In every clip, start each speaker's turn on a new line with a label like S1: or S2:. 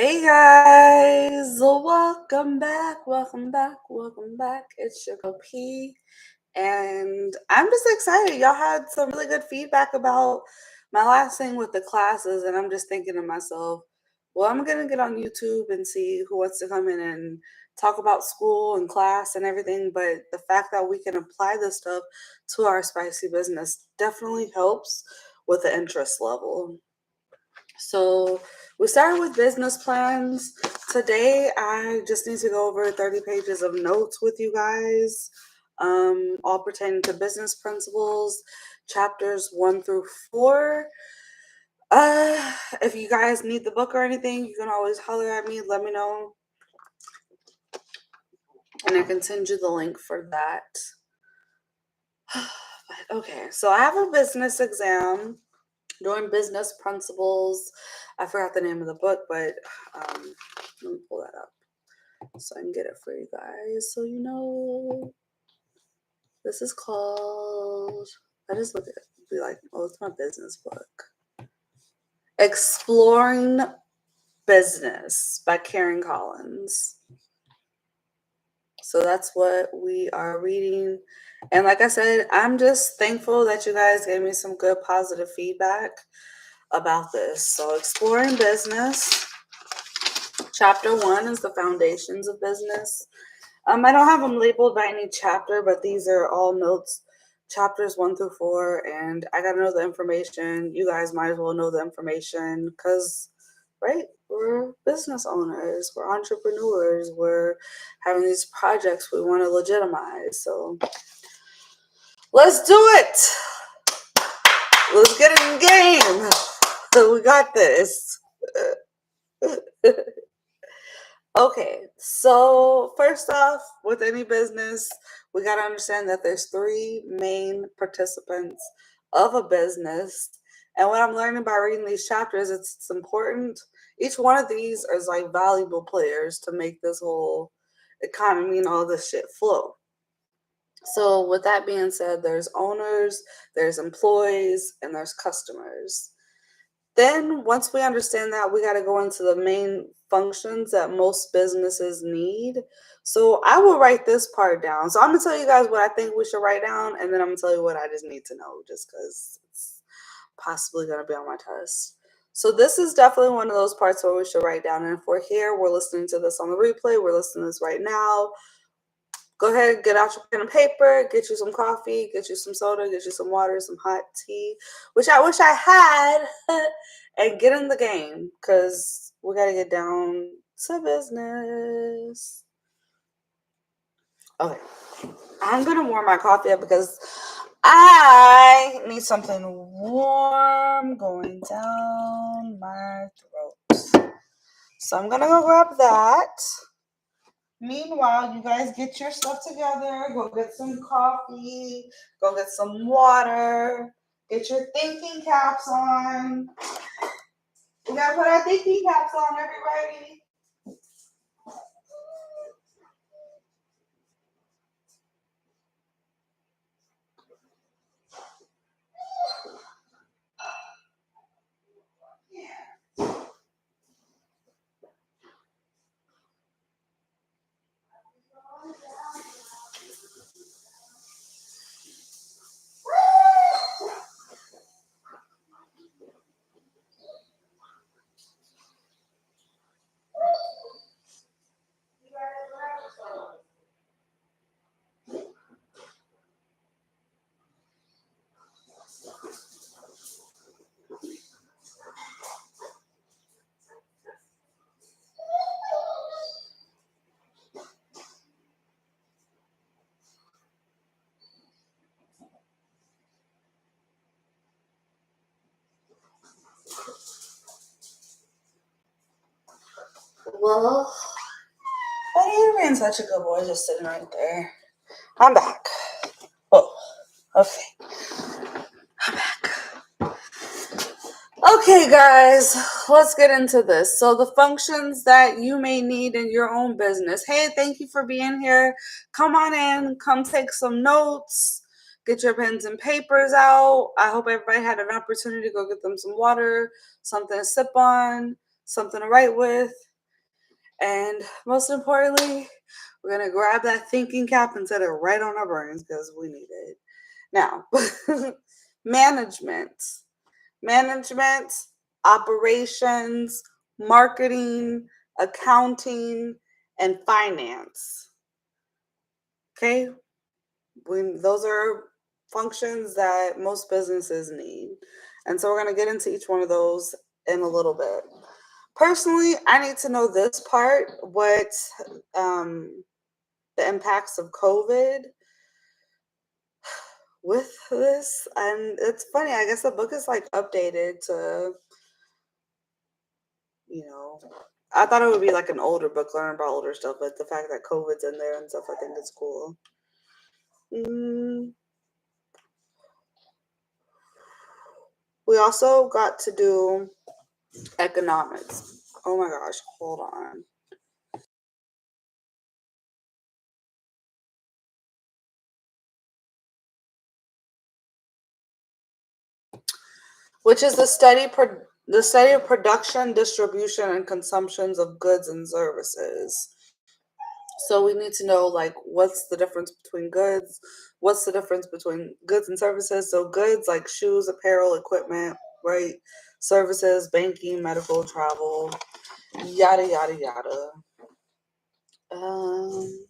S1: Hey guys, welcome back, welcome back, welcome back. It's your girl P, and I'm just excited. Y'all had some really good feedback about my last thing with the classes, and I'm just thinking to myself, well, I'm gonna get on YouTube and see who wants to come in and talk about school and class and everything. But the fact that we can apply this stuff to our spicy business definitely helps with the interest level. So we started with business plans. Today, I just need to go over 30 pages of notes with you guys, all pertaining to business principles, chapters 1 through 4. If you guys need the book or anything, you can always holler at me, let me know, and I can send you the link for that. Okay, so I have a business exam doing business principles. I forgot the name of the book, but let me pull that up so I can get it for you guys. So you know, this is called. I just look at it, be like, oh, it's my business book. Exploring Business by Karen Collins. So that's what we are reading. And like I said, I'm just thankful that you guys gave me some good positive feedback about this. So, Exploring Business, chapter 1 is the foundations of business. I don't have them labeled by any chapter, but these are all notes, chapters 1 through 4. And I got to know the information. You guys might as well know the information because, right, we're business owners, we're entrepreneurs, we're having these projects we want to legitimize. So, let's do it. Let's get in the game. We got this. Okay, so first off, with any business, we got to understand that there's 3 main participants of a business. And what I'm learning by reading these chapters, it's important. Each one of these is like valuable players to make this whole economy and all this shit flow. So, with that being said, there's owners, there's employees, and there's customers. Then, once we understand that, we got to go into the main functions that most businesses need. So, I will write this part down. So, I'm going to tell you guys what I think we should write down, and then I'm going to tell you what I just need to know, just because it's possibly going to be on my test. So, this is definitely one of those parts where we should write down. And if we're here, we're listening to this on the replay, we're listening to this right now. Go ahead, get out your pen and paper, get you some coffee, get you some soda, get you some water, some hot tea, which I wish I had, and get in the game because we got to get down to business. Okay, I'm going to warm my coffee up because I need something warm going down my throat. So I'm going to go grab that. Meanwhile, you guys get your stuff together. Go get some coffee. Go get some water. Get your thinking caps on. We gotta put our thinking caps on, everybody. Well, why are you being such a good boy just sitting right there? I'm back. Oh, okay. I'm back. Okay, guys, let's get into this. So, the functions that you may need in your own business. Hey, thank you for being here. Come on in, come take some notes, get your pens and papers out. I hope everybody had an opportunity to go get them some water, something to sip on, something to write with, and most importantly, we're going to grab that thinking cap and set it right on our brains because we need it. Now, management, management, operations, marketing, accounting, and finance. Okay, those are functions that most businesses need. And so we're going to get into each one of those in a little bit. Personally, I need to know this part, what the impacts of COVID with this. And it's funny, I guess the book is like updated to, you know, I thought it would be like an older book, learn about older stuff, but the fact that COVID's in there and stuff, I think is cool. We also got to do economics. Oh my gosh, hold on. Which is the study of production, distribution, and consumptions of goods and services. So we need to know like what's the difference between goods, what's the difference between goods and services. So goods like shoes, apparel, equipment, right? Services, banking, medical, travel, yada yada yada. Um,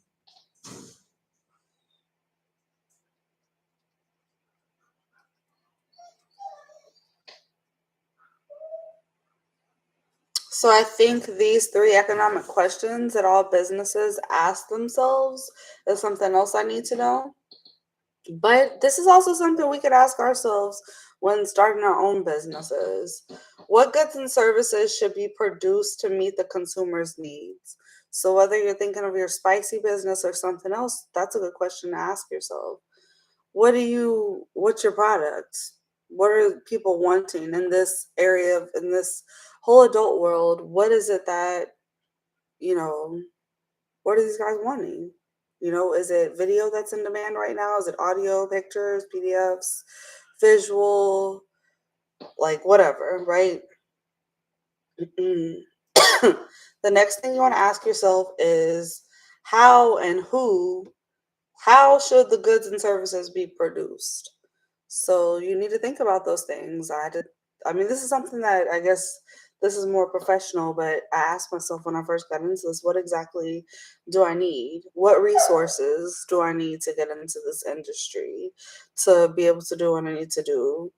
S1: so I think these three economic questions that all businesses ask themselves is something else I need to know. But this is also something we could ask ourselves when starting our own businesses. What goods and services should be produced to meet the consumer's needs? So whether you're thinking of your spicy business or something else, that's a good question to ask yourself. What's your product? What are people wanting in this area in this whole adult world? What is it that, you know, what are these guys wanting? Is it video that's in demand right now? Is it audio, pictures, PDFs, visual, like whatever, right? The next thing you want to ask yourself is how and how should the goods and services be produced? So you need to think about those things. I mean, this is something that I guess this is more professional, but I asked myself when I first got into this, what exactly do I need? What resources do I need to get into this industry to be able to do what I need to do?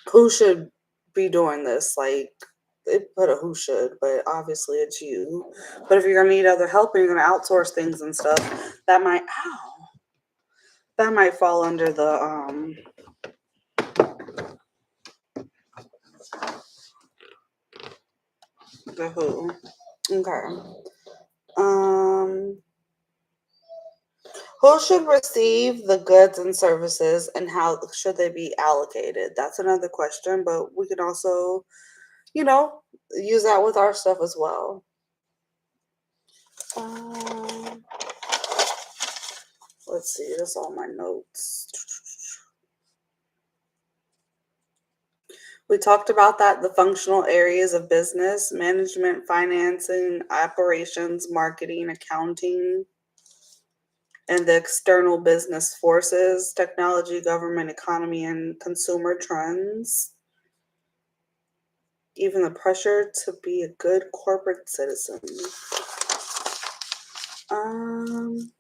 S1: Who should be doing this? Like, they put a who should, but obviously it's you. But if you're gonna need other help and you're gonna outsource things and stuff, that might fall under the who. Okay. Um, who should receive the goods and services and how should they be allocated? That's another question, but we can also, you know, use that with our stuff as well. Um, let's see, that's all my notes. We talked about that, the functional areas of business, management, financing, operations, marketing, accounting, and the external business forces, technology, government, economy, and consumer trends. Even the pressure to be a good corporate citizen. Um,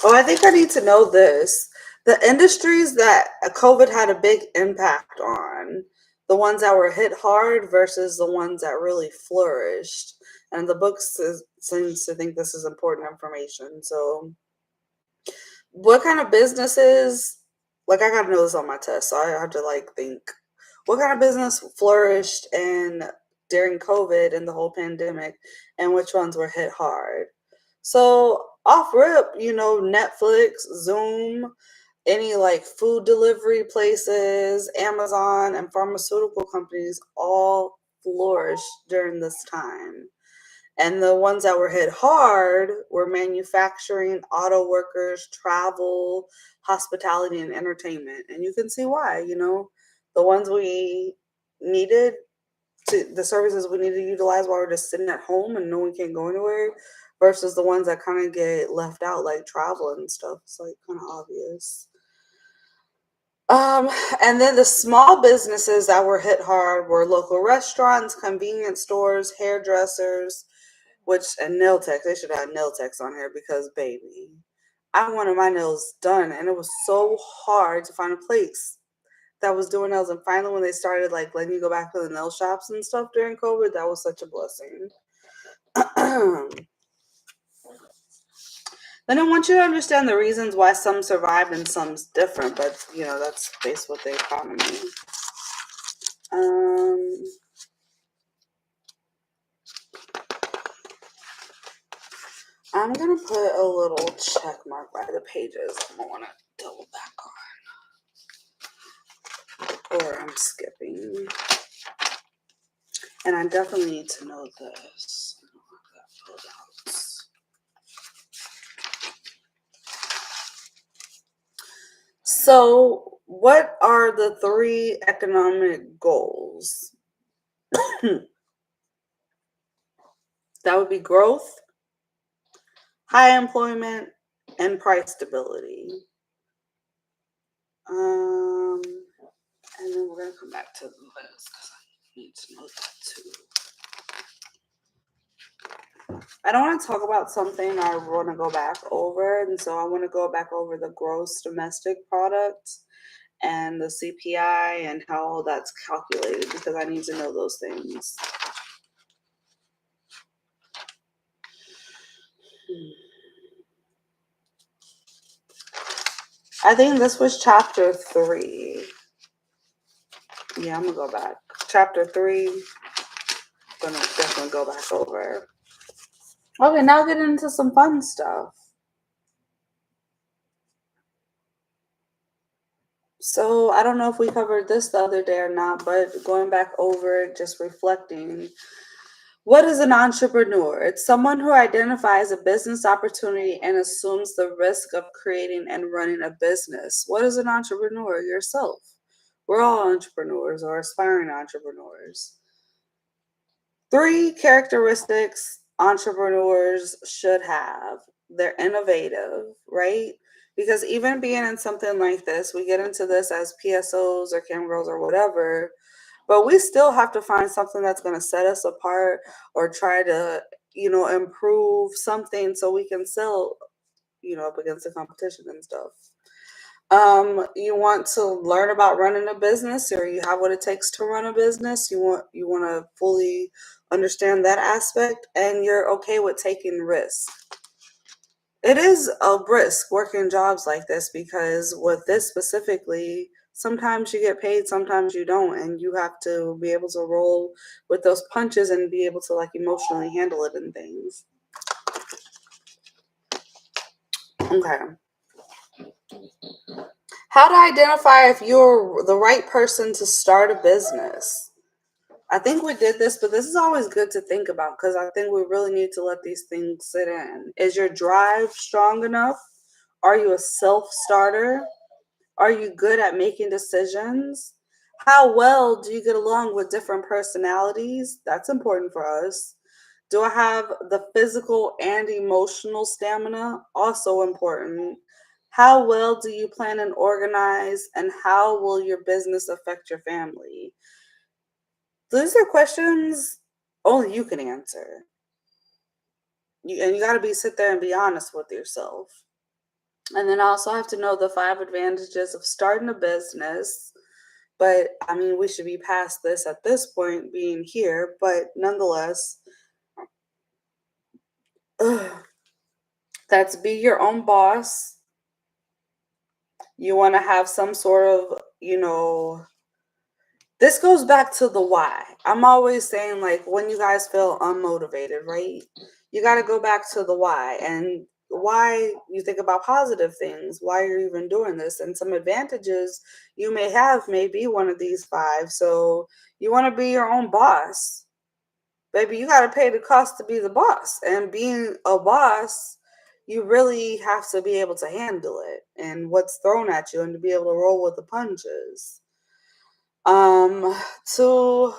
S1: I think I need to know this. The industries that COVID had a big impact on, the ones that were hit hard versus the ones that really flourished. And the book seems to think this is important information. So, what kind of businesses, like, I got to know this on my test, so I have to, like, think. What kind of business flourished during COVID and the whole pandemic, and which ones were hit hard? So off rip, Netflix, Zoom, any like food delivery places, Amazon, and pharmaceutical companies all flourished during this time. And the ones that were hit hard were manufacturing, auto workers, travel, hospitality, and entertainment. And you can see why, the ones we needed the services we need to utilize while we're just sitting at home and no one can go anywhere, versus the ones that kind of get left out, like travel and stuff. It's like kind of obvious. Um, and then the small businesses that were hit hard were local restaurants, convenience stores, hairdressers, and nail techs. They should have nail techs on here because, baby, I wanted my nails done, and it was so hard to find a place that was doing nails. And finally, when they started like letting you go back to the nail shops and stuff during COVID, that was such a blessing. Then I want you to understand the reasons why some survived and some's different, but that's based with the economy. I'm gonna put a little check mark by the pages I want to double back on, or I'm skipping. And I definitely need to know this. So, what are the 3 economic goals? That would be growth, high employment, and price stability. And then we're going to come back to the list because I need to know that too. I don't want to talk about something I want to go back over. And so I want to go back over the gross domestic product and the CPI and how that's calculated, because I need to know those things. I think this was chapter 3. Yeah, I'm going to go back. Chapter 3. I'm going to definitely go back over. Okay, now get into some fun stuff. So I don't know if we covered this the other day or not, but going back over it, just reflecting. What is an entrepreneur? It's someone who identifies a business opportunity and assumes the risk of creating and running a business. What is an entrepreneur? Yourself. We're all entrepreneurs or aspiring entrepreneurs. 3 characteristics entrepreneurs should have. They're innovative, right? Because even being in something like this, we get into this as PSOs or cam girls or whatever, but we still have to find something that's going to set us apart or try to, improve something so we can sell, up against the competition and stuff. You want to learn about running a business, or you have what it takes to run a business. You want to fully understand that aspect, and you're okay with taking risks. It is a risk working jobs like this, because with this specifically, sometimes you get paid, sometimes you don't, and you have to be able to roll with those punches and be able to emotionally handle it and things. Okay. How to identify if you're the right person to start a business. I think we did this, but this is always good to think about, because I think we really need to let these things sit in. Is your drive strong enough? Are you a self-starter? Are you good at making decisions? How well do you get along with different personalities? That's important for us. Do I have the physical and emotional stamina? Also important. How well do you plan and organize? And how will your business affect your family? These are questions only you can answer. And you got to sit there and be honest with yourself. And then I also have to know the 5 advantages of starting a business. But I mean, we should be past this at this point, being here. But nonetheless, that's be your own boss. You want to have some sort of, this goes back to the why. I'm always saying, when you guys feel unmotivated, right? You got to go back to the why, and why you think about positive things, why you're even doing this, and some advantages you may have may be one of these 5. So you want to be your own boss. Baby, you got to pay the cost to be the boss. And being a boss, you really have to be able to handle it and what's thrown at you, and to be able to roll with the punches. To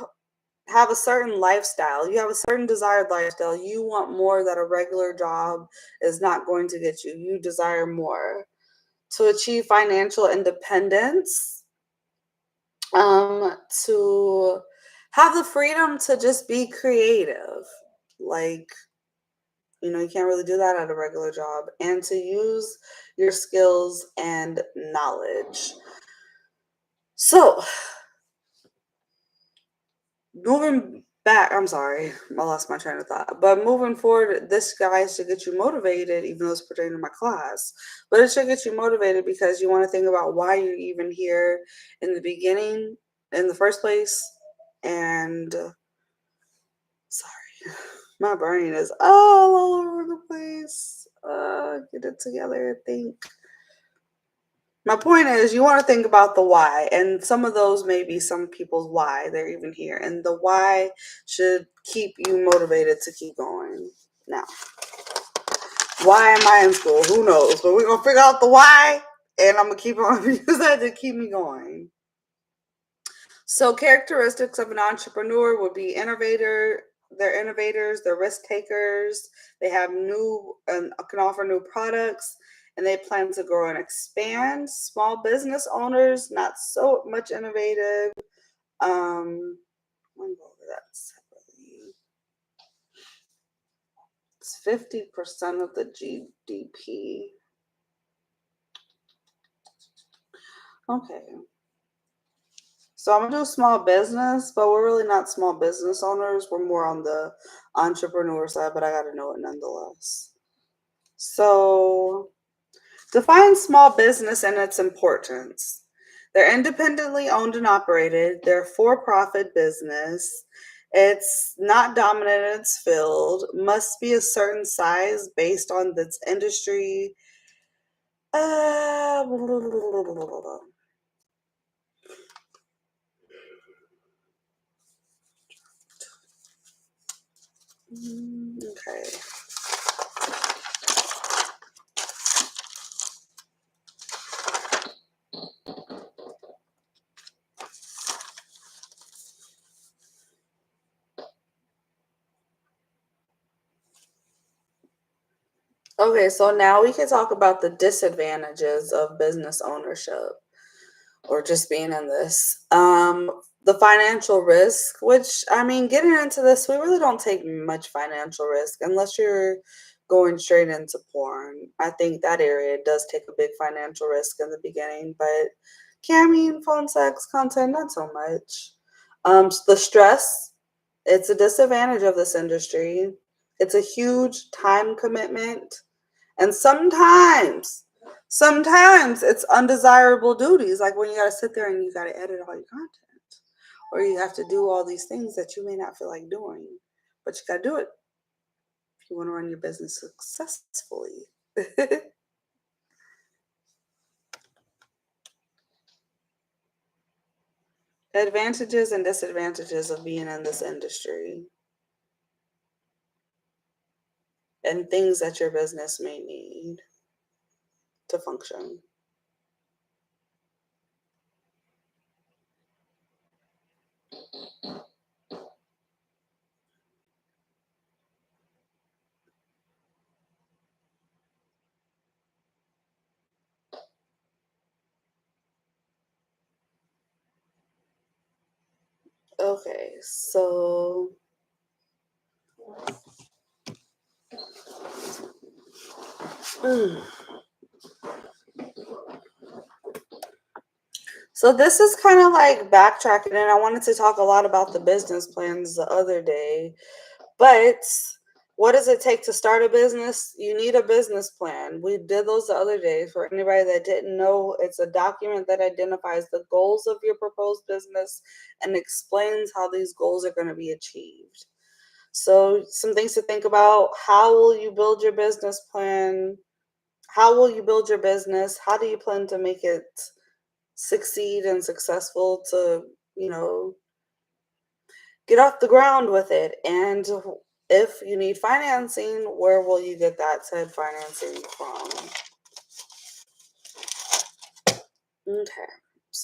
S1: have a certain lifestyle. You have a certain desired lifestyle. You want more that a regular job is not going to get you. You desire more. To achieve financial independence, to have the freedom to just be creative. Like, you can't really do that at a regular job. And to use your skills and knowledge. So, moving back, I'm sorry, I lost my train of thought. But moving forward, this guy should get you motivated, even though it's pertaining to my class. But it should get you motivated because you want to think about why you're even here in the beginning, in the first place. And sorry, my brain is all over the place. Get it together, I think. My point is, you want to think about the why, and some of those may be some people's why they're even here, and the why should keep you motivated to keep going. Now, why am I in school? Who knows? But we're gonna figure out the why, and I'm gonna keep on use that to keep me going. So, characteristics of an entrepreneur would be innovator. They're innovators. They're risk takers. They have new and can offer new products, and they plan to grow and expand. Small business owners, not so much innovative. Let me go over that separately. It's 50% of the GDP. Okay. So I'm gonna do small business, but we're really not small business owners. We're more on the entrepreneur side, but I gotta know it nonetheless. So define small business and its importance. They're independently owned and operated. They're for-profit business. It's not dominant in its field. Must be a certain size based on its industry. Uh, okay. Okay, so now we can talk about the disadvantages of business ownership or just being in this. The financial risk, which I mean, getting into this, we really don't take much financial risk unless you're going straight into porn. I think that area does take a big financial risk in the beginning, but camming, phone sex, content, not so much. The stress, it's a disadvantage of this industry. It's a huge time commitment. And sometimes it's undesirable duties, like when you got to sit there and you got to edit all your content, or you have to do all these things that you may not feel like doing, but you got to do it if you want to run your business successfully. Advantages and disadvantages of being in this industry and things that your business may need to function. Okay, so so this is kind of like backtracking, and I wanted to talk a lot about the business plans the other day. But what does it take to start a business? You need a business plan. We did those the other day. For anybody that didn't know, it's a document that identifies the goals of your proposed business and explains how these goals are going to be achieved. So, some things to think about: how will you build your business plan? How will you build your business? How do you plan to make it succeed and successful to, you know, get off the ground with it? And if you need financing, where will you get that said financing from? Okay.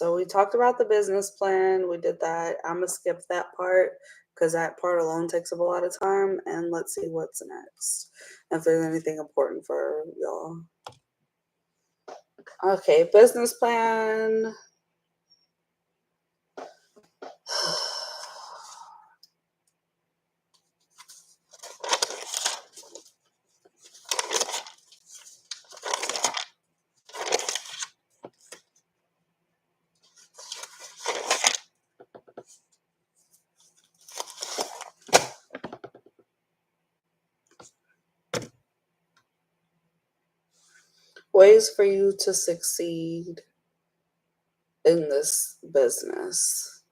S1: So we talked about the business plan. We did that. I'm gonna skip that part because that part alone takes up a lot of time. And let's see what's next. If there's anything important for y'all. Okay, business plan. Ways for you to succeed in this business.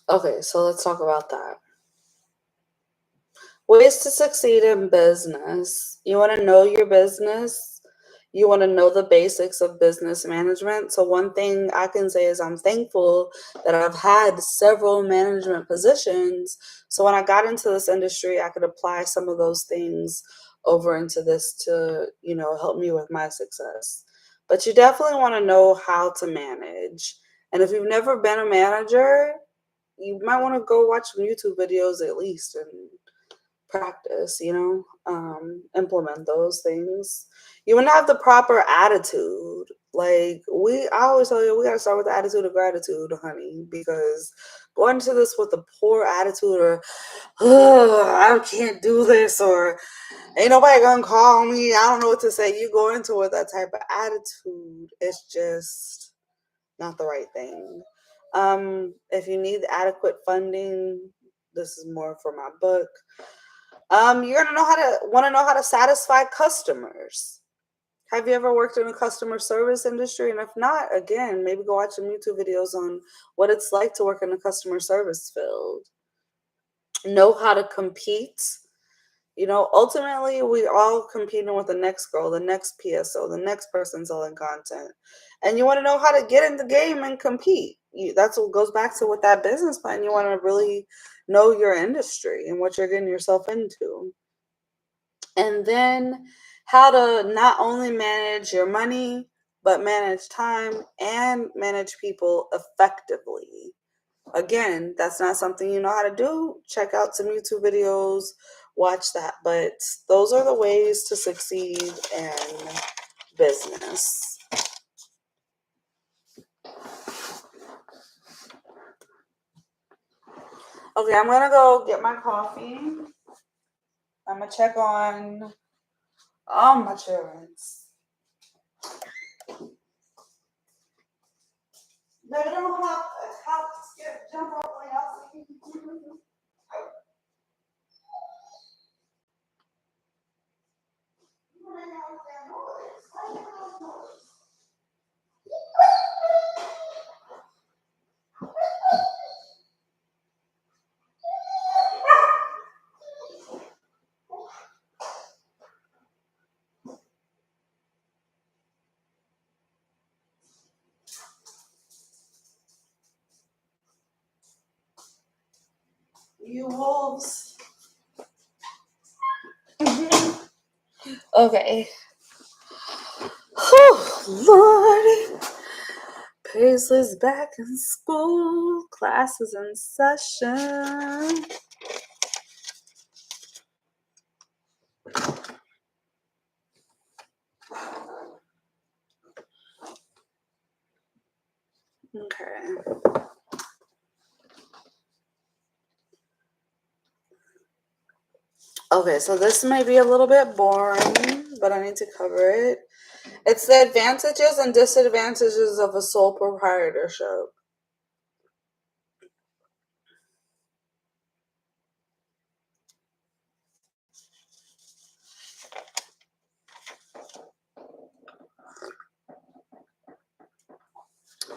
S1: Okay, so let's talk about that. Ways to succeed in business. You want to know your business. You want to know the basics of business management. So, one thing I can say is I'm thankful that I've had several management positions. So, when I got into this industry, I could apply some of those things over into this to, help me with my success. But you definitely want to know how to manage. And if you've never been a manager, you might want to go watch some YouTube videos at least and practice, implement those things. You want to have the proper attitude. I always tell you, we got to start with the attitude of gratitude, honey, because going into this with a poor attitude or, I can't do this, or ain't nobody gonna call me, I don't know what to say. You go into it with that type of attitude, it's just not the right thing. If you need adequate funding, this is more for my book. You're gonna want to know how to satisfy customers. Have you ever worked in a customer service industry? And if not, again, maybe go watch some YouTube videos on what it's like to work in the customer service field. Know how to compete. Ultimately, we all competing with the next girl, the next PSO, the next person selling content. And you want to know how to get in the game and compete. That's what goes back to with that business plan. You want to really know your industry and what you're getting yourself into. And then how to not only manage your money, but manage time and manage people effectively. Again, that's not something you know how to do. Check out some YouTube videos, watch that. But those are the ways to succeed in business. Okay, I'm going to go get my coffee. I'm going to check on all my insurance. No, don't hop, skip, jump up like else. You wolves. Okay. Oh, Lord. Paisley's back in school. Classes in session. Okay. Okay, so this might be a little bit boring, but I need to cover it. It's the advantages and disadvantages of a sole proprietorship.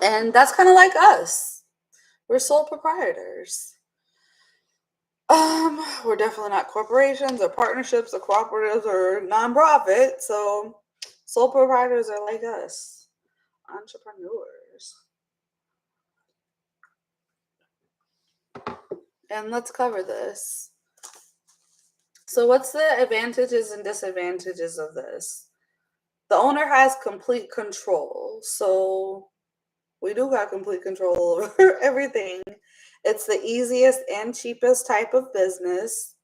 S1: And that's kind of like us. We're sole proprietors. We're definitely not corporations or partnerships or cooperatives or nonprofit. So sole proprietors are like us, entrepreneurs. And let's cover this. So what's the advantages and disadvantages of this? The owner has complete control. So we do got complete control over everything. It's the easiest and cheapest type of business.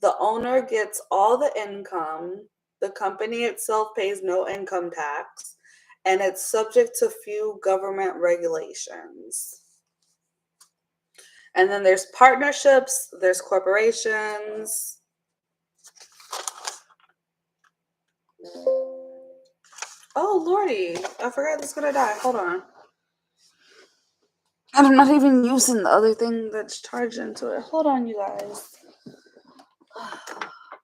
S1: The owner gets all the income. The company itself pays no income tax, and it's subject to few government regulations. And then there's partnerships, there's corporations. Oh, Lordy, I forgot it's gonna die. Hold on. And I'm not even using the other thing that's charged into it. Hold on, you guys.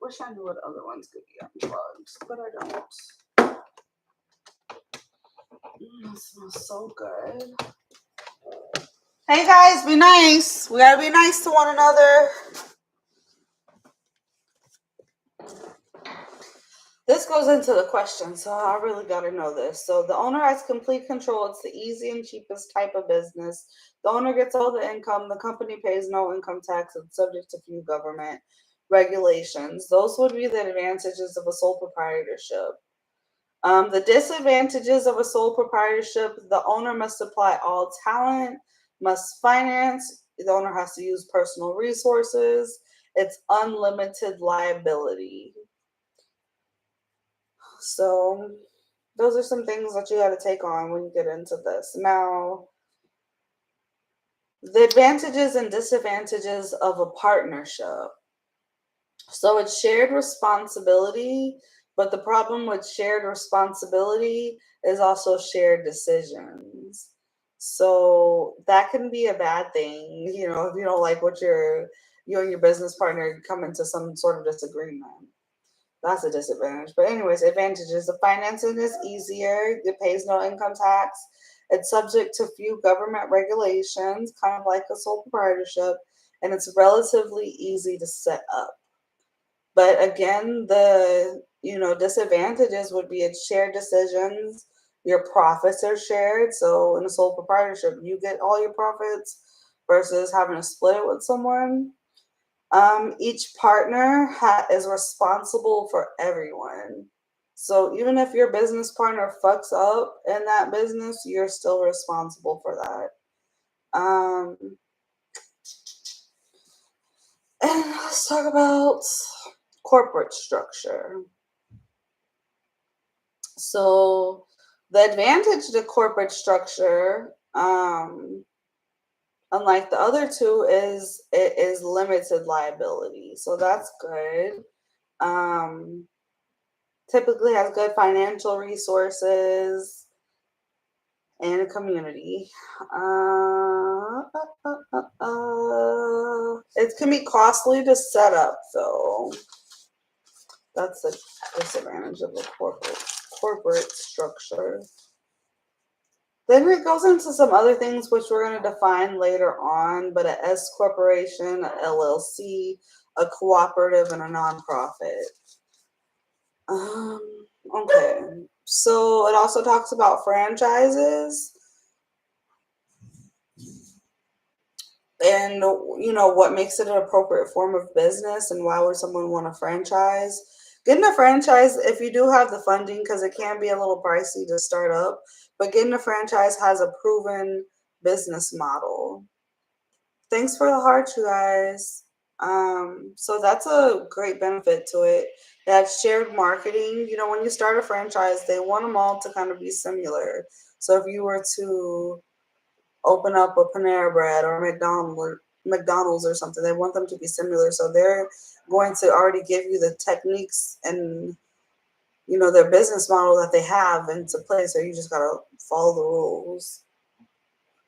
S1: Wish I knew what other ones could be unplugged, but I don't. It smells so good. Hey guys, be nice. We gotta be nice to one another. This goes into the question, so I really gotta know this. So the owner has complete control. It's the easy and cheapest type of business. The owner gets all the income. The company pays no income tax. It's subject to few government regulations. Those would be the advantages of a sole proprietorship. The disadvantages of a sole proprietorship: the owner must supply all talent, must finance, the owner has to use personal resources, it's unlimited liability. So those are some things that you got to take on when you get into this. Now, the advantages and disadvantages of a partnership. So it's shared responsibility, but the problem with shared responsibility is also shared decisions. So that can be a bad thing, you know, if you don't like what you and your business partner come into some sort of disagreement. That's a disadvantage. But anyways, advantages. The financing is easier. It pays no income tax. It's subject to few government regulations, kind of like a sole proprietorship, and it's relatively easy to set up. But again, the disadvantages would be it's shared decisions. Your profits are shared. So in a sole proprietorship, you get all your profits versus having to split it with someone. Each partner is responsible for everyone. So even if your business partner fucks up in that business, you're still responsible for that. And let's talk about corporate structure. So the advantage to corporate structure, unlike the other two, is it is limited liability. So that's good. Typically has good financial resources and a community. It can be costly to set up, though. That's the disadvantage of a corporate structure. Then it goes into some other things which we're going to define later on, but an S corporation, a LLC, a cooperative, and a nonprofit. Okay. So it also talks about franchises and what makes it an appropriate form of business and why would someone want a franchise. Getting a franchise, if you do have the funding, because it can be a little pricey to start up, but getting a franchise has a proven business model. Thanks for the heart, you guys. So that's a great benefit to it. That shared marketing, when you start a franchise, they want them all to kind of be similar. So if you were to open up a Panera Bread or McDonald's or something, they want them to be similar. So they're going to already give you the techniques and their business model that they have into place. So you just gotta follow the rules.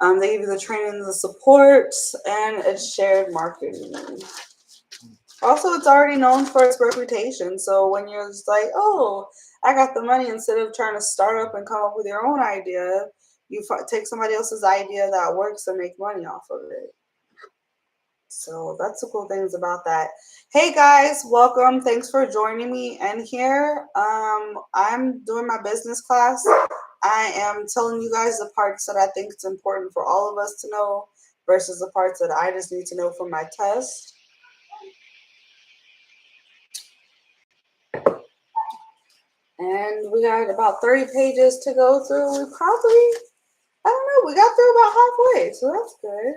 S1: They give you the training, the support, and it's shared marketing. Also, it's already known for its reputation. So when you're just like, oh, I got the money, instead of trying to start up and come up with your own idea, you take somebody else's idea that works and make money off of it. So that's the cool things about that. Hey guys, welcome. Thanks for joining me. And here, I'm doing my business class. I am telling you guys the parts that I think it's important for all of us to know versus the parts that I just need to know for my test. And we got about 30 pages to go through. We probably, I don't know, we got through about halfway, so that's good.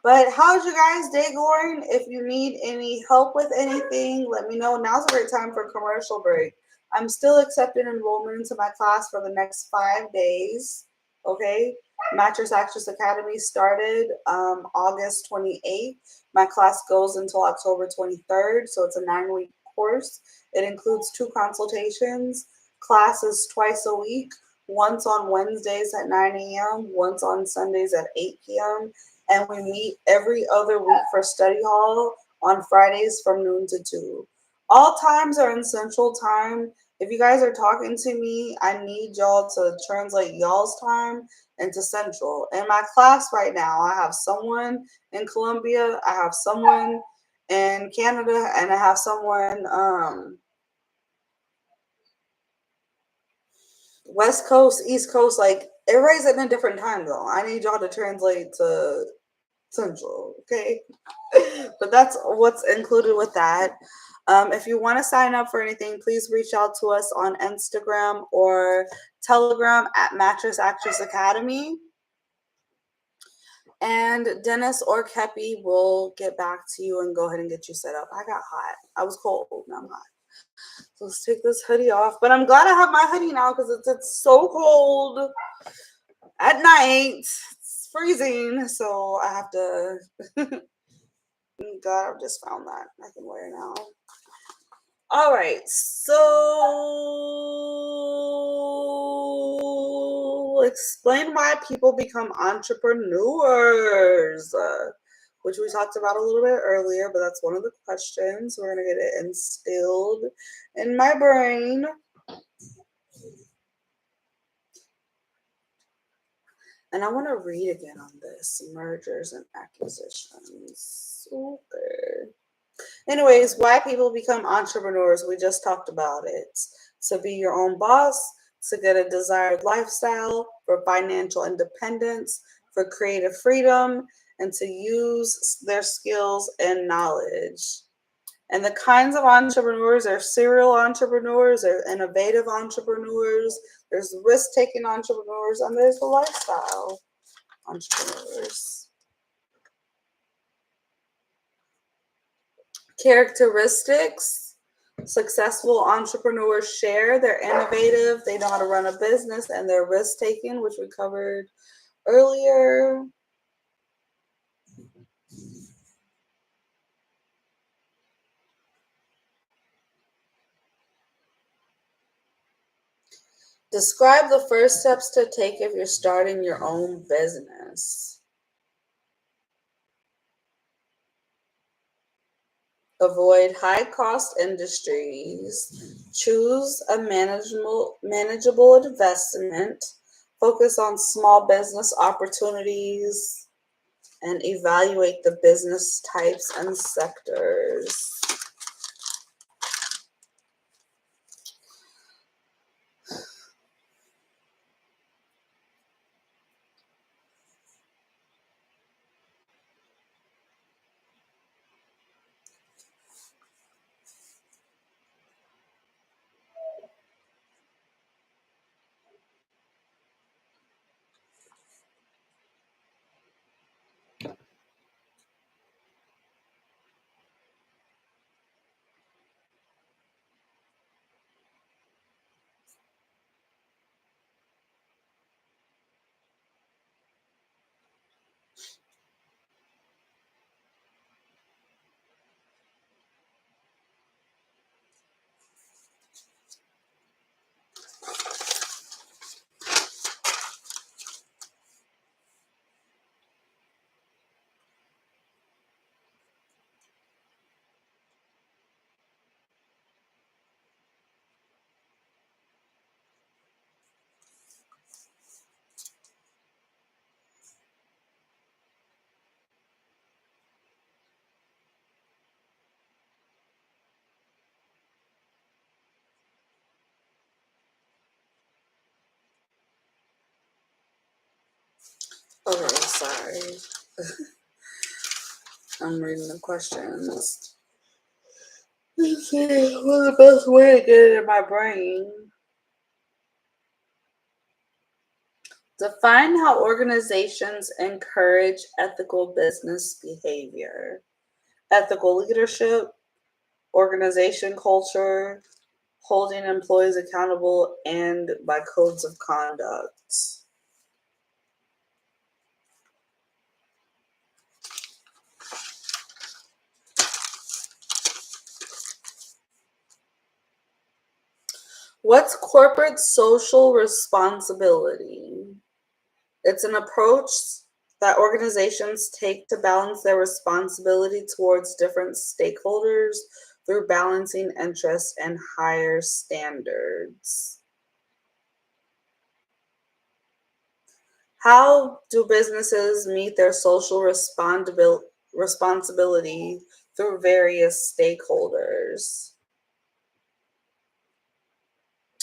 S1: But how's your guys' day going? If you need any help with anything, let me know. Now's a great time for a commercial break. I'm still accepting enrollment into my class for the next 5 days. Okay. Mattress Actress Academy started August 28th. My class goes until October 23rd, so it's a 9-week course. It includes 2 consultations, classes twice a week, once on Wednesdays at 9 a.m., once on Sundays at 8 p.m., and we meet every other week for study hall on Fridays from noon to 2. All times are in Central Time. If you guys are talking to me, I need y'all to translate y'all's time into Central. In my class right now, I have someone in Colombia, I have someone in Canada, and I have someone West Coast, East Coast, like everybody's in a different time zone. I need y'all to translate to Central, okay? But that's what's included with that. If you want to sign up for anything, please reach out to us on Instagram or Telegram at Mattress Actress Academy. And Dennis or Kepi will get back to you and go ahead and get you set up. I got hot. I was cold. Now I'm hot. So let's take this hoodie off. But I'm glad I have my hoodie now because it's so cold at night. It's freezing. So I have to. God, I just found that. I can wear now. All right, so explain why people become entrepreneurs, which we talked about a little bit earlier, but that's one of the questions. We're going to get it instilled in my brain. And I want to read again on this, mergers and acquisitions. Okay. Anyways, why people become entrepreneurs, we just talked about it. To be your own boss, to get a desired lifestyle, for financial independence, for creative freedom, and to use their skills and knowledge. And the kinds of entrepreneurs are serial entrepreneurs, there's innovative entrepreneurs, there's risk-taking entrepreneurs, and there's the lifestyle entrepreneurs. Characteristics: successful entrepreneurs share, they're innovative, they know how to run a business, and they're risk taking, which we covered earlier. Describe the first steps to take if you're starting your own business. Avoid high-cost industries. Choose a manageable investment. Focus on small business opportunities. And evaluate the business types and sectors. Okay, sorry. I'm reading the questions. Let's see, what's the best way to get it in my brain? Define how organizations encourage ethical business behavior. Ethical leadership, organization culture, holding employees accountable, and by codes of conduct. What's corporate social responsibility? It's an approach that organizations take to balance their responsibility towards different stakeholders through balancing interests and higher standards. How do businesses meet their social responsibility through various stakeholders?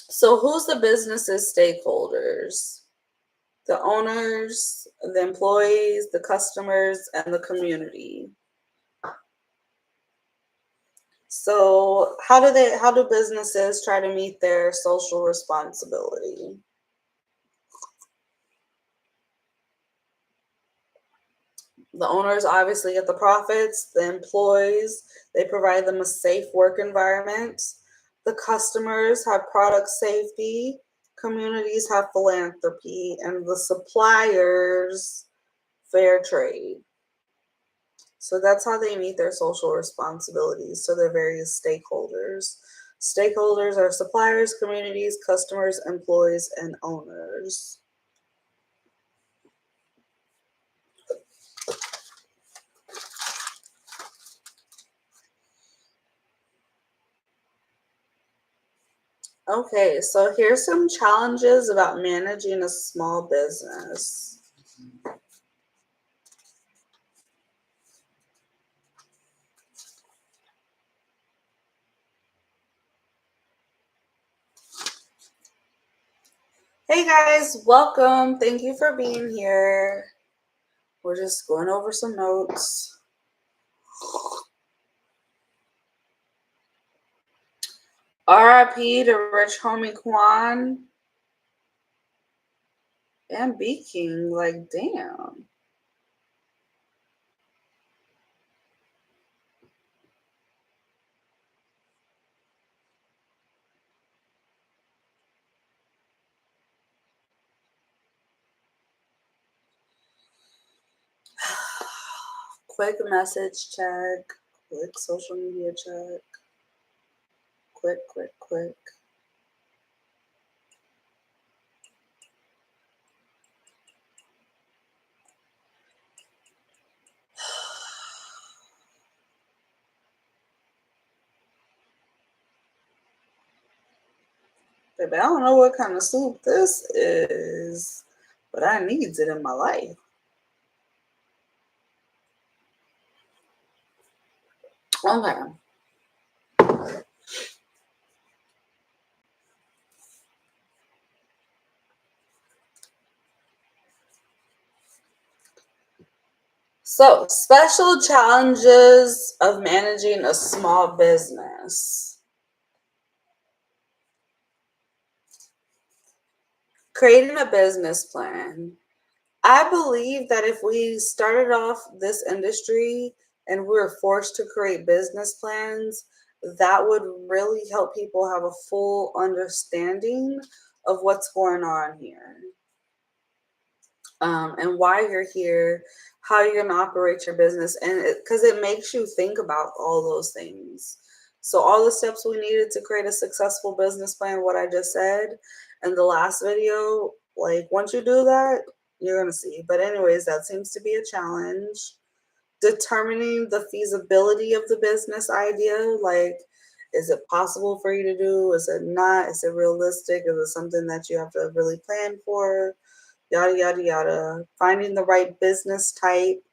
S1: So, who's the business's stakeholders? The owners, the employees, the customers, and the community. So, how do businesses try to meet their social responsibility? The owners obviously get the profits, the employees, they provide them a safe work environment. The customers have product safety, communities have philanthropy, and the suppliers fair trade. So that's how they meet their social responsibilities to their various stakeholders. Stakeholders are suppliers, communities, customers, employees, and owners. Okay, so here's some challenges about managing a small business. Hey guys, welcome. Thank you for being here. We're just going over some notes. RIP to Rich Homie Quan and B King. Like, damn. Quick message check. Quick social media check. Quick. Baby, I don't know what kind of soup this is, but I needs it in my life. Okay. So, special challenges of managing a small business. Creating a business plan. I believe that if we started off this industry and we were forced to create business plans, that would really help people have a full understanding of what's going on here. And why you're here, how you're going to operate your business, and because it makes you think about all those things. So, all the steps we needed to create a successful business plan, what I just said in the last video, like once you do that, you're going to see. But, anyways, that seems to be a challenge. Determining the feasibility of the business idea, like, is it possible for you to do? Is it not? Is it realistic? Is it something that you have to really plan for? Yada, yada, yada. Finding the right business type,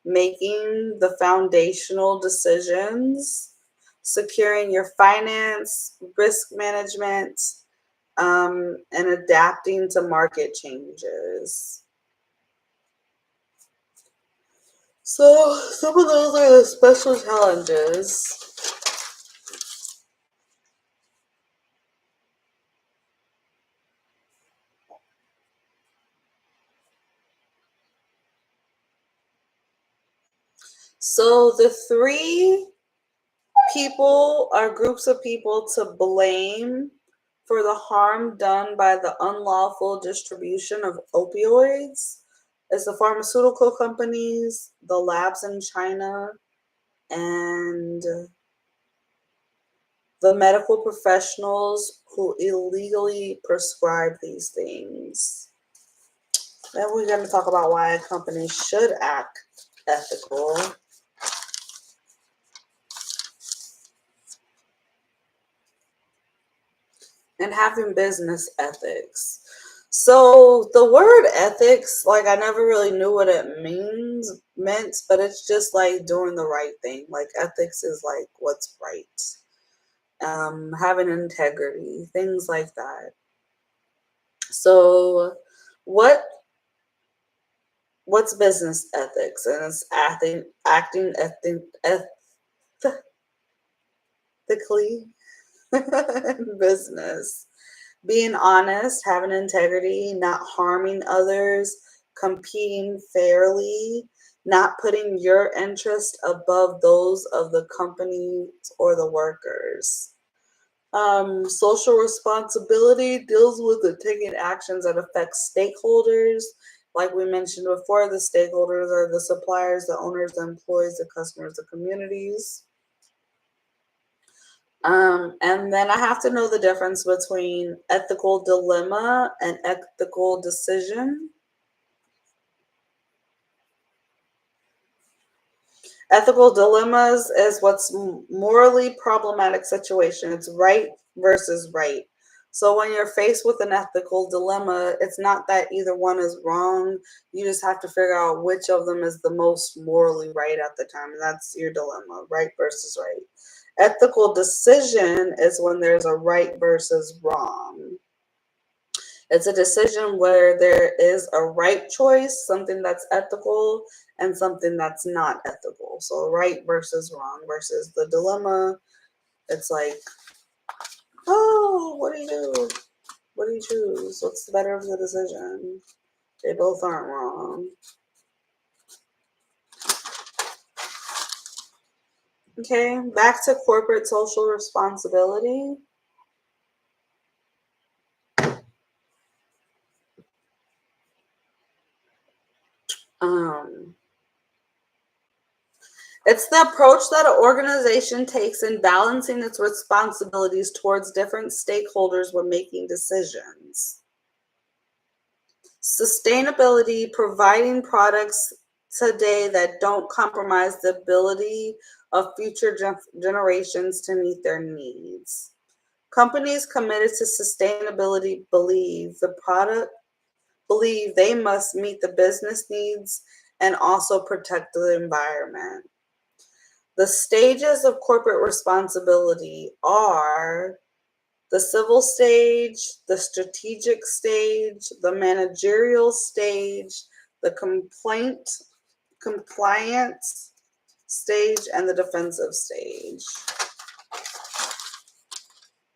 S1: making the foundational decisions, securing your finance, risk management, and adapting to market changes. So some of those are the special challenges. So the three people are groups of people to blame for the harm done by the unlawful distribution of opioids. It's the pharmaceutical companies, the labs in China, and the medical professionals who illegally prescribe these things. Then we're going to talk about why a company should act ethical. And having business ethics. So the word ethics, like I never really knew what it meant, but it's just like doing the right thing. Like ethics is like what's right. Having integrity, things like that. So what's business ethics? And it's acting ethically in business. Being honest, having integrity, not harming others, competing fairly, not putting your interest above those of the company or the workers. Social responsibility deals with the taking actions that affect stakeholders. Like we mentioned before, the stakeholders are the suppliers, the owners, the employees, the customers, the communities. And then I have to know the difference between ethical dilemma and ethical decision. Ethical dilemmas is what's morally problematic situation. It's right versus right. So when you're faced with an ethical dilemma, it's not that either one is wrong. You just have to figure out which of them is the most morally right at the time. And that's your dilemma, right versus right. Ethical decision is when there's a right versus wrong. It's a decision where there is a right choice, something that's ethical, and something that's not ethical. So right versus wrong versus the dilemma. It's like, oh, what do you do? What do you choose? What's the better of the decision? They both aren't wrong. Okay, back to corporate social responsibility. Um, It's the approach that an organization takes in balancing its responsibilities towards different stakeholders when making decisions. Sustainability, providing products today that don't compromise the ability of future generations to meet their needs. Companies committed to sustainability believe they must meet the business needs and also protect the environment. The stages of corporate responsibility are the civil stage, the strategic stage, the managerial stage, the compliance stage, and the defensive stage.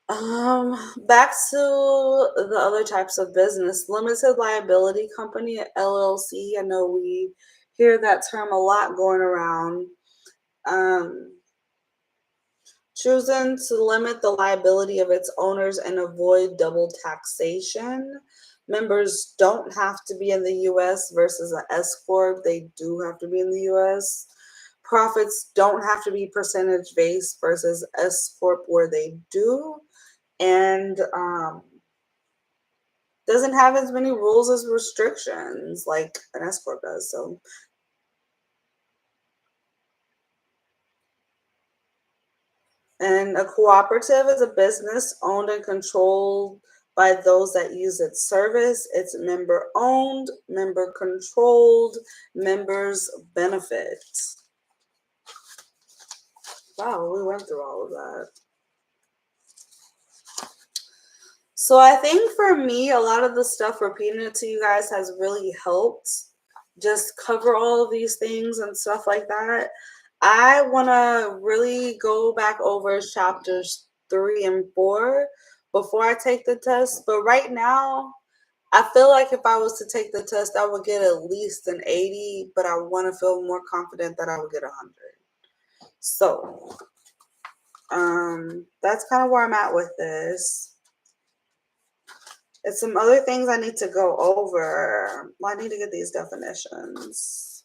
S1: Back to the other types of business. Limited liability company, LLC. I know we hear that term a lot going around. Choosing to limit the liability of its owners and avoid double taxation. Members don't have to be in the US versus an S Corp. They do have to be in the US. Profits don't have to be percentage based versus S Corp where they do. And doesn't have as many rules as restrictions like an S Corp does. So and a cooperative is a business owned and controlled by those that use its service. It's member owned, member controlled, members benefit. Wow, we went through all of that. So I think for me, a lot of the stuff repeating it to you guys has really helped just cover all of these things and stuff like that. I want to really go back over chapters 3 and 4 before I take the test. But right now, I feel like if I was to take the test, I would get at least an 80, but I want to feel more confident that I would get 100. So, that's kind of where I'm at with this. And some other things I need to go over. Well, I need to get these definitions.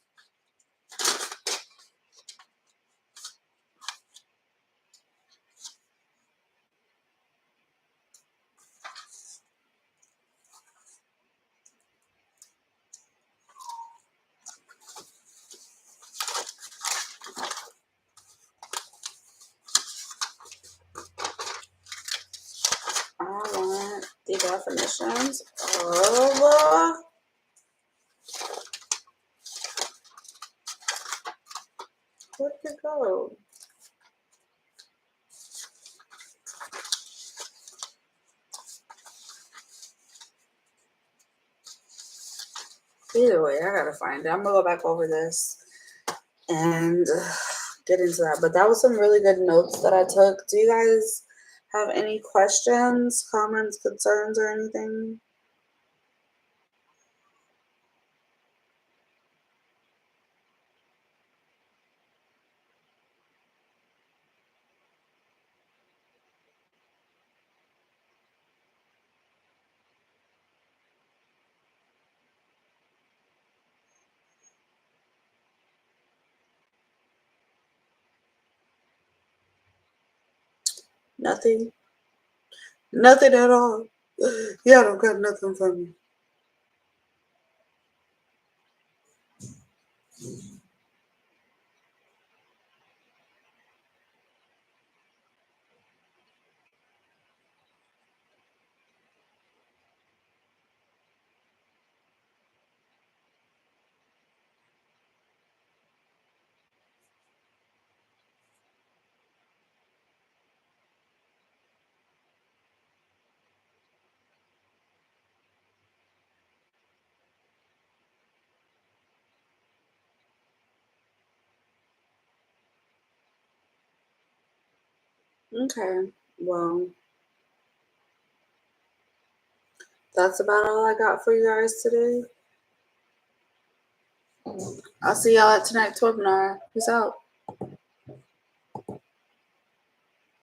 S1: I want the definitions of where'd it go? Either way, I gotta find it. I'm gonna go back over this and get into that. But that was some really good notes that I took. Do you guys have any questions, comments, concerns, or anything? Nothing. Nothing at all. Yeah, I don't got nothing from me. Okay. Well, that's about all I got for you guys today. I'll see y'all at tonight's webinar. Peace out.